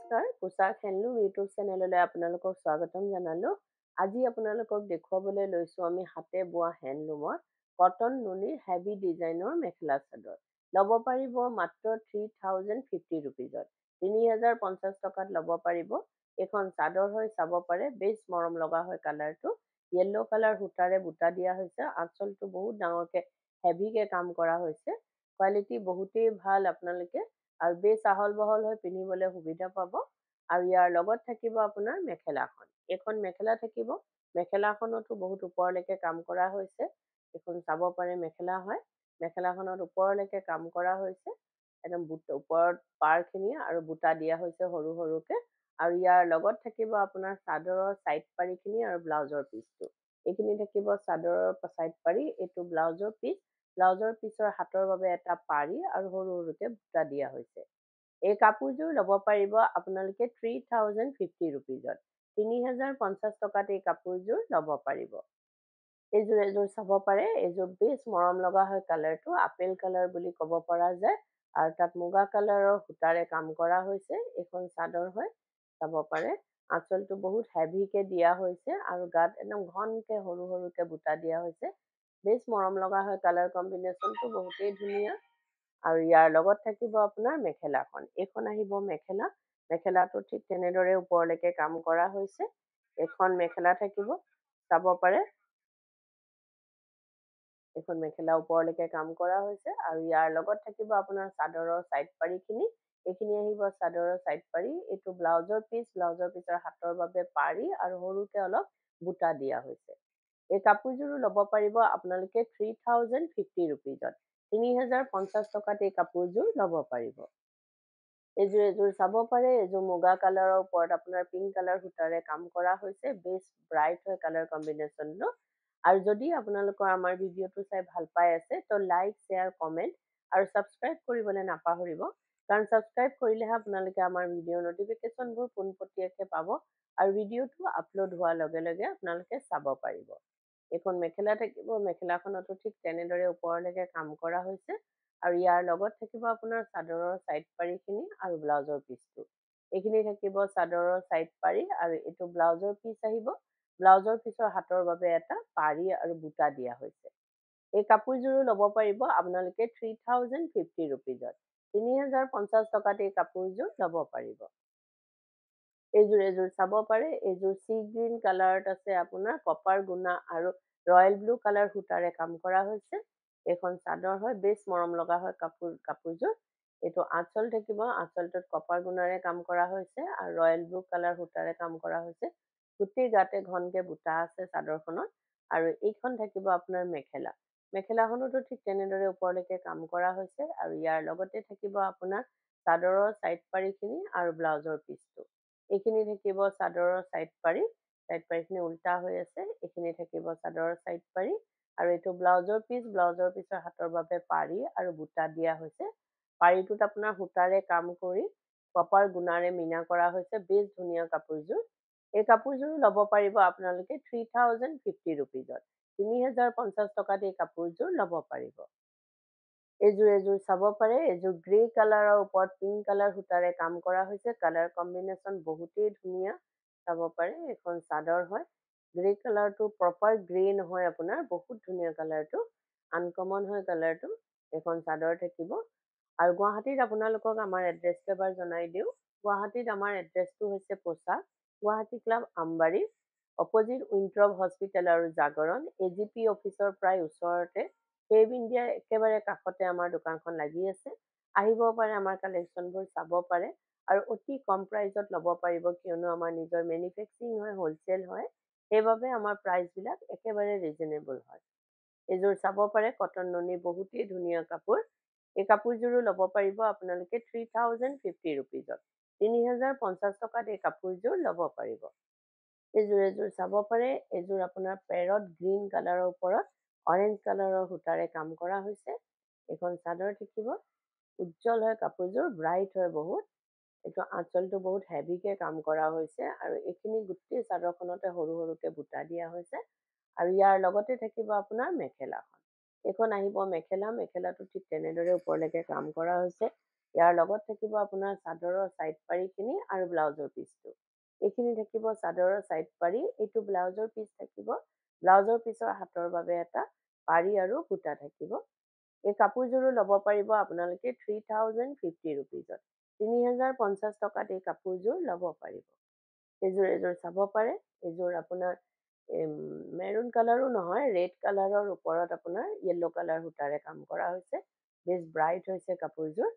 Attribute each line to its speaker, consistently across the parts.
Speaker 1: নমস্কাৰ, পোচাক handloom YouTube চেনেললৈ আপোনালোকক স্বাগতম জনালোঁ। আজি আপোনালোকক দেখুৱাবলৈ লৈছোঁ আমি হাতে বোৱা হেণ্ডলুমৰ কটন নুনিৰ হেভি ডিজাইনৰ মেখেলা চাদৰ। ল'ব পাৰিব মাত্ৰ 3050 ৰুপিজত। 3050 টকাত ল'ব পাৰিব। এইখন চাদৰ হৈ চাব পাৰে, বেছ মৰম লগা হয় কালাৰটো। য়েল্লো কালাৰ সূতাৰে বুটা দিয়া হৈছে। আঁচলটো বহুত ডাঙৰকৈ হেভিকৈ কাম কৰা হৈছে। কোৱালিটি বহুতেই ভাল আপোনালোকে আৰু বেছ আহল বহল হৈ পিন্ধিবলৈ সুবিধা পাব। আৰু ইয়াৰ লগত থাকিব আপোনাৰ মেখেলাখন। এইখন মেখেলা থাকিব। মেখেলাখনতো বহুত ওপৰলৈকে কাম কৰা হৈছে। এইখন চাব পাৰে মেখেলা হয়। মেখেলাখনত ওপৰলৈকে কাম কৰা হৈছে। একদম ওপৰত পাৰখিনি আৰু বুটা দিয়া হৈছে সৰু সৰুকৈ। আৰু ইয়াৰ লগত থাকিব আপোনাৰ চাদৰৰ ছাইড পাৰিখিনি আৰু ব্লাউজৰ পিচটো। এইখিনি থাকিব চাদৰৰ ছাইড পাৰি, এইটো ব্লাউজৰ পিচ। ব্লাউজৰ পিচৰ হাতৰ বাবে এটা পাৰি আৰু সৰু সৰুকৈ বুটা দিয়া হৈছে। এই কাপোৰযোৰ ল'ব পাৰিব আপোনালোকে 3050 ৰুপিজত। 3050 টকাত এই কাপোৰযোৰ ল'ব পাৰিব। এযোৰ চাব পাৰে। এযোৰ বেছ মৰম লগা হয় কালাৰটো। আপেল কালাৰ বুলি ক'ব পৰা যায়। আৰু তাত মুগা কালাৰৰ সূতাৰে কাম কৰা হৈছে। এইখন চাদৰ হয় চাব পাৰে। আঁচলটো বহুত হেভিকৈ দিয়া হৈছে আৰু গাত একদম ঘনকৈ সৰু সৰুকৈ বুটা দিয়া হৈছে। বেছ মৰম লগা হয় কালাৰ কম্বিনেশ্যনটো বহুতেই ধুনীয়া। আৰু ইয়াৰ লগত থাকিব আপোনাৰ মেখেলাখন। এইখন আহিব মেখেলা। মেখেলাটো ঠিক তেনেদৰে ওপৰলৈকে কাম কৰা হৈছে। এখন মেখেলা থাকিব চাব পাৰে। এইখন মেখেলা ওপৰলৈকে কাম কৰা হৈছে আৰু ইয়াৰ লগত থাকিব আপোনাৰ চাদৰৰ ছাইড পাৰিখিনি। এইখিনি আহিব চাদৰৰ ছাইড পাৰি। এইটো ব্লাউজৰ পিচ। ব্লাউজৰ পিচৰ হাতৰ বাবে পাৰি আৰু সৰুকৈ অলপ বুটা দিয়া হৈছে। এই কাপোৰযোৰো ল'ব পাৰিব আপোনালোকে 3050 ৰুপিজত। 3050 টকাত এই কাপোৰযোৰ ল'ব পাৰিব। এযোৰ চাব পাৰে। এযোৰ মুগা কালাৰৰ ওপৰত আপোনাৰ পিংক কালাৰ সূতাৰে কাম কৰা হৈছে। বেছ ব্ৰাইট হয় কালাৰ কম্বিনেশ্যনটো। আৰু যদি আপোনালোকৰ আমাৰ ভিডিঅ'টো চাই ভাল পাই আছে তো লাইক, শ্বেয়াৰ, কমেণ্ট আৰু ছাবস্ক্ৰাইব কৰিবলৈ নাপাহৰিব। কাৰণ ছাবস্ক্ৰাইব কৰিলেহে আপোনালোকে আমাৰ ভিডিঅ'ৰ নটিফিকেশ্যনবোৰ পোনপটীয়াকৈ পাব আৰু ভিডিঅ'টো আপলোড হোৱাৰ লগে লগে আপোনালোকে চাব পাৰিব। এইখন মেখেলা থাকিব। মেখেলাখনতো ঠিক তেনেদৰে ওপৰলৈকে কাম কৰা হৈছে। আৰু ইয়াৰ লগত থাকিব আপোনাৰ চাদৰৰ ছাইড পাৰিখিনি আৰু ব্লাউজৰ পিচটো। এইখিনি থাকিব চাদৰৰ ছাইড পাৰি আৰু এইটো ব্লাউজৰ পিচ আহিব। ব্লাউজৰ পিচৰ হাতৰ বাবে এটা পাৰি আৰু বুটা দিয়া হৈছে। এই কাপোৰযোৰো ল'ব পাৰিব আপোনালোকে 3050 ৰুপিজত। 3050 টকাত এই কাপোৰযোৰ ল'ব পাৰিব। এযোৰ চাব পাৰে। এযোৰ চি গ্ৰীণ কালাৰত আছে আপোনাৰ কপাৰ গুণা আৰু ৰয়েল ব্লু কালাৰ সূতাৰে কাম কৰা হৈছে। এইখন চাদৰ হয়। বেছ মৰম লগা হয় কাপোৰযোৰ। এইটো আঁচল থাকিব। আঁচলটোত কপাৰ গুণাৰে কাম কৰা হৈছে আৰু ৰয়েল ব্লু কালাৰ সূতাৰে কাম কৰা হৈছে। গোটেই গাতে ঘনকৈ বুটা আছে চাদৰখনত। আৰু এইখন থাকিব আপোনাৰ মেখেলা। মেখেলাখনতো ঠিক তেনেদৰে ওপৰলৈকে কাম কৰা হৈছে আৰু ইয়াৰ লগতে থাকিব আপোনাৰ চাদৰৰ ছাইড পাৰিখিনি আৰু ব্লাউজৰ পিচটো। এইখিনি থাকিব চাদৰৰ ছাইড পাৰি। ছাইড পাৰিখিনি উল্টা হৈ আছে। এইখিনি থাকিব চাদৰৰ ছাইড পাৰি আৰু এইটো ব্লাউজৰ পিচ। ব্লাউজৰ পিচৰ হাতৰ বাবে পাৰি আৰু বুটা দিয়া হৈছে। পাৰিটোত আপোনাৰ সূতাৰে কাম কৰি কপাৰ গুণাৰে মীনা কৰা হৈছে। বেছ ধুনীয়া কাপোৰযোৰ। এই কাপোৰযোৰো ল'ব পাৰিব আপোনালোকে 3050 ৰুপিজত। 3050 টকাত এই কাপোৰযোৰ ল'ব পাৰিব। এযোৰ চাব পাৰে। এযোৰ গ্ৰে কালাৰৰ ওপৰত পিংক কালাৰ সূতাৰে কাম কৰা হৈছে। কালাৰ কম্বিনেশ্যন বহুতেই ধুনীয়া চাব পাৰে। এইখন চাদৰ হয়। গ্ৰে কালাৰটো প্ৰপাৰ গ্ৰে নহয় আপোনাৰ, বহুত ধুনীয়া কালাৰটো। আনকমন হয় কালাৰটো। এইখন চাদৰ থাকিব। আৰু গুৱাহাটীত আপোনালোকক আমাৰ এড্ৰেছটো এবাৰ জনাই দিওঁ। গুৱাহাটীত আমাৰ এড্ৰেছটো হৈছে পোচাক গুৱাহাটী ক্লাব আমবাৰী, অপজিট উইণ্ট্ৰপ হস্পিটেল আৰু জাগৰণ, AGP অফিচৰ প্ৰায় ওচৰতে। ফেব ইণ্ডিয়াৰ একেবাৰে কাষতে আমাৰ দোকানখন লাগি আছে। আহিব পাৰে, আমাৰ কালেকশ্যনবোৰ চাব পাৰে আৰু অতি কম প্ৰাইজত ল'ব পাৰিব, কিয়নো আমাৰ নিজৰ মেনুফেক্সাৰিং হয়, হ'লচেল হয়। সেইবাবে আমাৰ প্ৰাইচবিলাক একেবাৰে ৰিজনেবল হয়। এযোৰ চাব পাৰে। কটন নুনি বহুতেই ধুনীয়া কাপোৰ। এই কাপোৰযোৰো ল'ব পাৰিব আপোনালোকে 3050 ৰুপিজত। 3050 টকাত এই কাপোৰযোৰ ল'ব পাৰিব। এযোৰ চাব পাৰে। এযোৰ আপোনাৰ পেৰট গ্ৰীণ কালাৰৰ ওপৰত অৰেঞ্জ কালাৰৰ সূতাৰে কাম কৰা হৈছে। এইখন চাদৰ থাকিব। উজ্জ্বল হয় কাপোৰযোৰ, ব্ৰাইট হয় বহুত। এইটো আঁচলটো বহুত হেভিকৈ কাম কৰা হৈছে আৰু এইখিনি গোটেই চাদৰখনতে সৰু সৰুকৈ বুটা দিয়া হৈছে। আৰু ইয়াৰ লগতে থাকিব আপোনাৰ মেখেলাখন। এইখন আহিব মেখেলা। মেখেলাটো ঠিক তেনেদৰে ওপৰলৈকে কাম কৰা হৈছে। ইয়াৰ লগত থাকিব আপোনাৰ চাদৰৰ ছাইড পাৰিখিনি আৰু ব্লাউজৰ পিচটো। এইখিনি থাকিব চাদৰৰ ছাইড পাৰি, এইটো ব্লাউজৰ পিচ থাকিব। ব্লাউজৰ পিচৰ হাতৰ বাবে এটা পাৰি আৰু বুটা থাকিব। এই কাপোৰযোৰো ল'ব পাৰিব আপোনালোকে 3050 ৰুপিজত। 3050 টকাত এই কাপোৰযোৰ ল'ব পাৰিব। এযোৰ চাব পাৰে। এযোৰ আপোনাৰ মেৰুন কালাৰো নহয়, ৰেড কালাৰৰ ওপৰত আপোনাৰ য়েল্ল' কালাৰ সূতাৰে কাম কৰা হৈছে। বেছ ব্ৰাইট হৈছে কাপোৰযোৰ।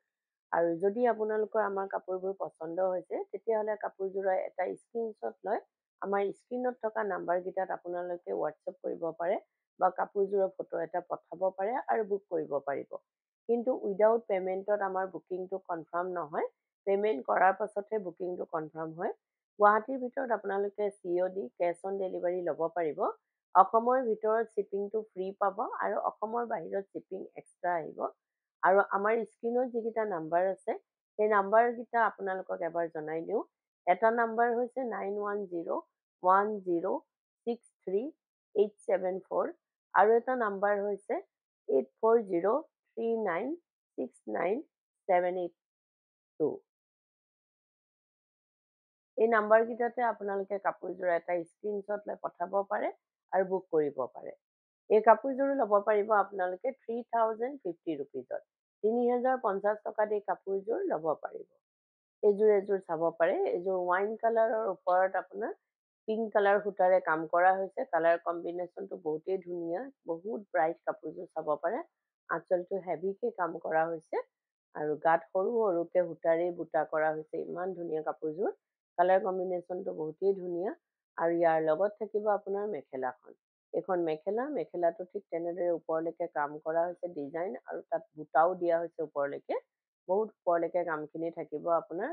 Speaker 1: আৰু যদি আপোনালোকৰ আমাৰ কাপোৰবোৰ পচন্দ হৈছে, তেতিয়াহ'লে কাপোৰযোৰৰ এটা স্ক্ৰীনশ্বট লৈ আমাৰ স্ক্ৰীনত থকা নাম্বাৰকেইটাত আপোনালোকে হোৱাটছএপ কৰিব পাৰে বা কাপোৰযোৰৰ ফটো এটা পঠাব পাৰে আৰু বুক কৰিব পাৰিব। কিন্তু উইদাউট পে'মেণ্টত আমাৰ বুকিংটো কনফাৰ্ম নহয়। পে'মেণ্ট কৰাৰ পাছতহে বুকিংটো কনফাৰ্ম হয়। গুৱাহাটীৰ ভিতৰত আপোনালোকে COD কেছ অন ডেলিভাৰী ল'ব পাৰিব। অসমৰ ভিতৰত শ্বিপিংটো ফ্ৰী পাব আৰু অসমৰ বাহিৰত শ্বিপিং এক্সট্ৰা আহিব। আৰু আমাৰ স্ক্ৰীনত যিকেইটা নাম্বাৰ আছে, সেই নাম্বাৰকেইটা আপোনালোকক এবাৰ জনাই দিওঁ। এটা নাম্বাৰ হৈছে 9101063874 আৰু এটা নাম্বাৰ হৈছে 8403969782। এই নাম্বাৰকেইটাতে আপোনালোকে কাপোৰযোৰ এটা স্ক্ৰীনশ্বট লৈ পঠাব পাৰে আৰু বুক কৰিব পাৰে। এই কাপোৰযোৰো ল'ব পাৰিব আপোনালোকে 3050 ৰুপিজত। 3050 টকাত এই কাপোৰযোৰ ল'ব পাৰিব। এযোৰ চাব পাৰে। এযোৰ ৱাইন কালাৰৰ ওপৰত আপোনাৰ পিংক কালাৰ সূতাৰে কাম কৰা হৈছে। কালাৰ কম্বিনেশ্যনটো বহুতেই ধুনীয়া, বহুত ব্ৰাইট কাপোৰযোৰ চাব পাৰে। আঁচলটো হেভিকৈ কাম কৰা হৈছে আৰু গাত সৰু সৰুকৈ সূতাৰেই বুটা কৰা হৈছে। ইমান ধুনীয়া কাপোৰযোৰ। কালাৰ কম্বিনেশ্যনটো বহুতেই ধুনীয়া আৰু ইয়াৰ লগত থাকিব আপোনাৰ মেখেলাখন। এইখন মেখেলাটো ঠিক তেনেদৰে ওপৰলৈকে কাম কৰা হৈছে ডিজাইন আৰু তাত বুটাও দিয়া হৈছে ওপৰলৈকে। বহুত ওপৰলৈকে কামখিনি থাকিব আপোনাৰ।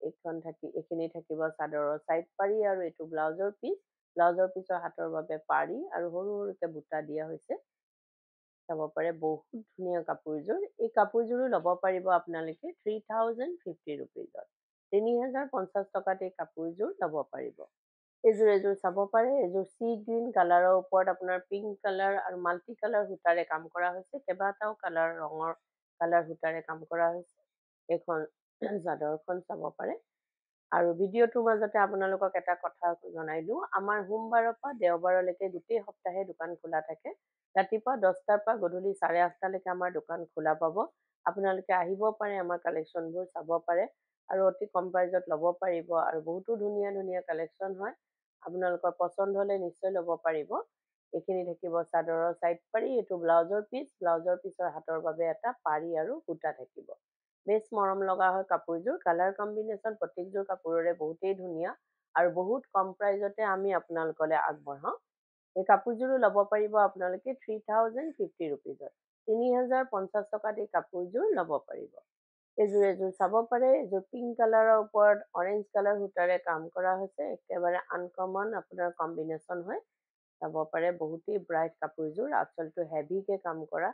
Speaker 1: এইখিনি থাকিব চাদৰৰ ছাইড পাৰি আৰু এইটো ব্লাউজৰ পিচ। ব্লাউজৰ পিচৰ হাতৰ বাবে পাৰি আৰু সৰু সৰুকৈ বুটা দিয়া হৈছে। চাব পাৰে, বহুত ধুনীয়া কাপোৰযোৰ। এই কাপোৰযোৰো ল'ব পাৰিব আপোনালোকে 3050 ৰুপিজত। 3050 টকাত এই কাপোৰযোৰ ল'ব পাৰিব। এযোৰ চাব পাৰে। এযোৰ চি গ্ৰীণ কালাৰৰ ওপৰত আপোনাৰ পিংক কালাৰ আৰু মাল্টি কালাৰ সূতাৰে কাম কৰা হৈছে। কেইবাটাও ৰঙৰ কালাৰ সূতাৰে কাম কৰা হৈছে। এইখন চাদৰখন চাব পাৰে। আৰু ভিডিঅ'টোৰ মাজতে আপোনালোকক এটা কথা জনাই দিওঁ, আমাৰ সোমবাৰৰ পৰা দেওবাৰলৈকে গোটেই সপ্তাহে দোকান খোলা থাকে। ৰাতিপুৱা 10টাৰ পৰা গধূলি 8:30লৈকে আমাৰ দোকান খোলা পাব। আপোনালোকে আহিব পাৰে, আমাৰ কালেকশ্যনবোৰ চাব পাৰে আৰু অতি কম প্ৰাইজত ল'ব পাৰিব আৰু বহুতো ধুনীয়া ধুনীয়া কালেকশ্যন হয়। আপোনালোকৰ পচন্দ হ'লে নিশ্চয় ল'ব পাৰিব। এইখিনি থাকিব চাদৰৰ ছাইড পাৰি, এইটো ব্লাউজৰ পিচ। ব্লাউজৰ পিচৰ হাতৰ বাবে এটা পাৰি আৰু বুটা থাকিব। বেছ মৰম লগা হয় কাপোৰযোৰ। কালাৰ কম্বিনেশ্যন প্ৰত্যেকযোৰ কাপোৰৰে বহুতেই ধুনীয়া আৰু বহুত কম প্ৰাইজতে আমি আপোনালোকলৈ আগবঢ়াওঁ। এই কাপোৰযোৰো ল'ব পাৰিব আপোনালোকে 3050 ৰুপিজত। 3050 টকাত এই কাপোৰযোৰ ল'ব পাৰিব। এযোৰ চাব পাৰে। এযোৰ পিংক কালাৰৰ ওপৰত অৰেঞ্জ কালাৰ সূতাৰে কাম কৰা হৈছে। একেবাৰে আনকমন আপোনাৰ কম্বিনেশ্যন হয়। চাব পাৰে, বহুতেই ব্ৰাইট কাপোৰযোৰ। আঁচলটো হেভিকৈ কাম কৰা।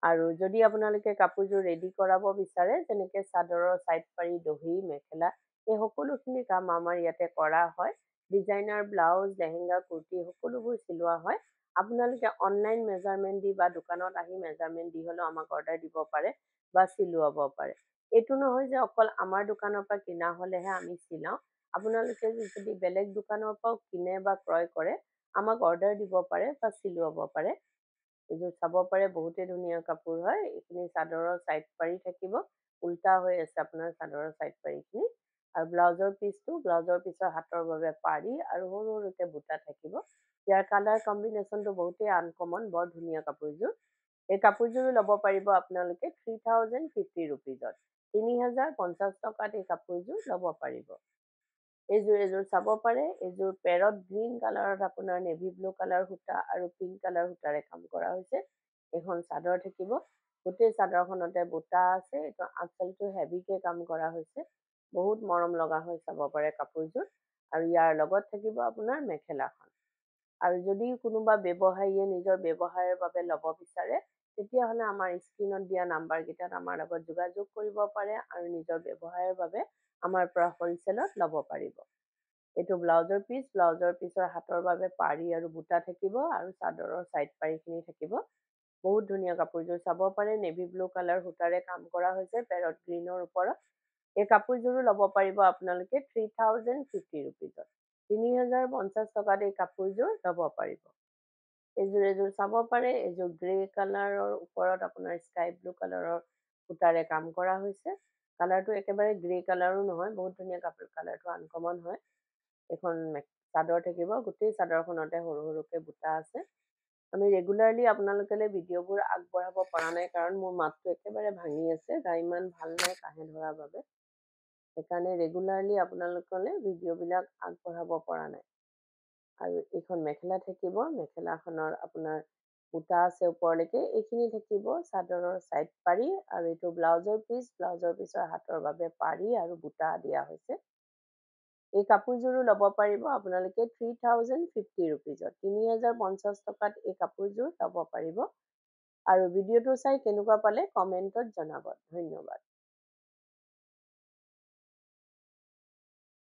Speaker 1: আৰু যদি আপোনালোকে কাপোৰযোৰ ৰেডি কৰাব বিচাৰে, যেনেকৈ চাদৰৰ ছাইড পাৰি, দহি, মেখেলা, এই সকলোখিনি কাম আমাৰ ইয়াতে কৰা হয়। ডিজাইনাৰ ব্লাউজ, লেহেংগা, কুৰ্তি সকলোবোৰ চিলোৱা হয়। আপোনালোকে অনলাইন মেজাৰমেণ্ট দি বা দোকানত আহি মেজাৰমেণ্ট দি হ'লেও আমাক অৰ্ডাৰ দিব পাৰে বা চিলোৱাব পাৰে। এইটো নহয় যে অকল আমাৰ দোকানৰ পৰা কিনা হ'লেহে আমি চিলাওঁ। আপোনালোকে যদি বেলেগ দোকানৰ পৰাও কিনে বা ক্ৰয় কৰে, আমাক অৰ্ডাৰ দিব পাৰে বা চিলোৱাব পাৰে। এযোৰ চাব পাৰে, বহুতেই ধুনীয়া কাপোৰ হয়। এইখিনি চাদৰৰ ছাইড পাৰি থাকিব। উল্টা হৈ আছে আপোনাৰ চাদৰৰ ছাইড পাৰিখিনি। আৰু ব্লাউজৰ পিচৰ হাতৰ বাবে পাৰি আৰু সৰু সৰুকৈ বুটা থাকিব। ইয়াৰ কালাৰ কম্বিনেশ্যনটো বহুতেই আনকমন, বৰ ধুনীয়া কাপোৰযোৰ। এই কাপোৰযোৰো ল'ব পাৰিব আপোনালোকে 3050 ৰুপিজত। 3050 টকাত এই কাপোৰযোৰ ল'ব পাৰিব। এযোৰ চাব পাৰে। এযোৰ পেৰট গ্ৰীণ কালাৰত আপোনাৰ নেভি ব্লু কালাৰ সূতা আৰু পিংক কালাৰ সূতাৰে কাম কৰা হৈছে। এইখন চাদৰ থাকিব। গোটেই চাদৰখনতে বুটা আছে। এইটো আঁচলটো হেভিকৈ কাম কৰা হৈছে। বহুত মৰম লগা হৈ চাব পাৰে কাপোৰযোৰ। আৰু ইয়াৰ লগত থাকিব আপোনাৰ মেখেলাখন। আৰু যদি কোনোবা ব্যৱসায়ীয়ে নিজৰ ব্যৱসায়ৰ বাবে ল'ব বিচাৰে, তেতিয়াহ'লে আমাৰ স্ক্ৰীনত দিয়া নাম্বাৰকেইটাত আমাৰ লগত যোগাযোগ কৰিব পাৰে আৰু নিজৰ ব্যৱসায়ৰ বাবে আমাৰ পৰা হ'লচেলত ল'ব পাৰিব। এইটো ব্লাউজৰ পিচৰ হাতৰ বাবে পাৰি আৰু বুটা থাকিব আৰু চাদৰৰ ছাইড পাৰিখিনি থাকিব। বহুত ধুনীয়া কাপোৰযোৰ চাব পাৰে। নেভি ব্লু কালাৰ সূতাৰে কাম কৰা হৈছে পেৰট গ্ৰীণৰ ওপৰত। এই কাপোৰযোৰো ল'ব পাৰিব আপোনালোকে 3050 ৰুপিজত। 3050 টকাত এই কাপোৰযোৰ ল'ব পাৰিব। এযোৰ চাব পাৰে। এযোৰ গ্ৰে কালাৰৰ ওপৰত আপোনাৰ স্কাই ব্লু কালাৰৰ সূতাৰে কাম কৰা হৈছে। কালাৰটো একেবাৰে গ্ৰে কালাৰো নহয়, বহুত ধুনীয়া কালাৰটো আনকমন হয়। এখন চাদৰ থাকিব, গোটেই চাদৰখনতে সৰু সৰুকৈ বুটা আছে। আমি ৰেগুলাৰলি আপোনালোকলৈ ভিডিঅ'বোৰ আগবঢ়াব পৰা নাই, কাৰণ মোৰ মাতটো একেবাৰে ভাঙি আছে, গা ইমান ভাল নাই কাহে ধৰাৰ বাবে। সেইকাৰণে ৰেগুলাৰলি আপোনালোকলৈ ভিডিঅ'বিলাক আগবঢ়াব পৰা নাই। আৰু এইখন মেখেলা থাকিব, মেখেলাখনৰ আপোনাৰ বুটা আছে ওপৰলৈকে। এইখিনি থাকিব চাদৰৰ ছাইড পাৰি, আৰু এইটো ব্লাউজৰ পিচ। ব্লাউজৰ পিচৰ হাতৰ বাবে পাৰি আৰু বুটা দিয়া হৈছে। এই কাপোৰযোৰো ল'ব পাৰিব আপোনালোকে 3050 ৰুপিজত। 3050 টকাত এই কাপোৰযোৰ ল'ব পাৰিব। আৰু ভিডিঅ'টো চাই কেনেকুৱা পালে কমেণ্টত জনাব। ধন্যবাদ।